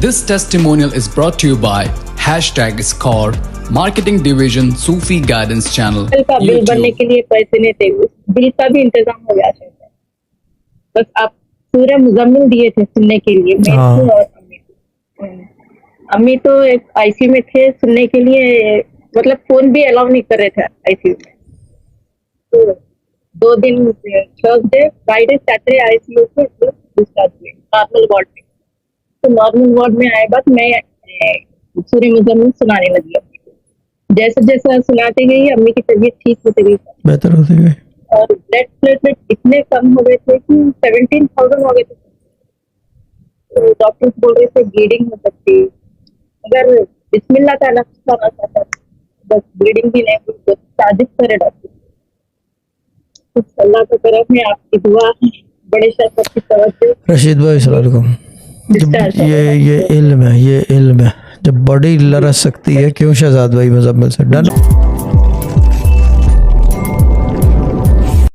This testimonial is brought to you by #Score Marketing Division Sufi Guidance Channel. का bill बनने के लिए पैसे नहीं थे, बिल का भी इंतजाम हो गया था। बस आप पूरे मुजम्मिल दिए थे सुनने के लिए, मेरे को और अम्मी को। अम्मी तो एक आईसीयू में थे सुनने के लिए, मतलब फोन भी अलाउ नहीं कर रहे थे आईसीयू में। तो 2 दिन थर्सडे फ्राइडे सैटरडे आईसीयू से डिस्चार्ज हुए नॉर्मल वार्ड में। तो नॉर्मल वार्ड में आए बाद मैं सूर्य मुजम्मिल सुनाने लगी अम्मी को। जैसे जैसे सुनाती गई अम्मी की तबीयत ठीक होती गई, बेहतर होती गई, और ब्लड प्लेटलेट इतने कम हो गए थे कि 17,000 हो गए थे। तो डॉक्टर बोल रहे थे ब्लीडिंग हो सकती, अगर बिस्मिल्लाह का लफ्ज़ खाना चाहता बस ब्लीडिंग भी नहीं हुई तो साजिश करे डॉक्टर। कुछ अल्लाह की तरफ में आपकी दुआ, बड़े शाह की तवज्जो। रशीद भाई अस्सलाम वालेकुम। ये इल्म है, ये इल्म है। जब बॉडी लरस सकती है, क्यों शहजाद भाई मुजम्मिल से डन।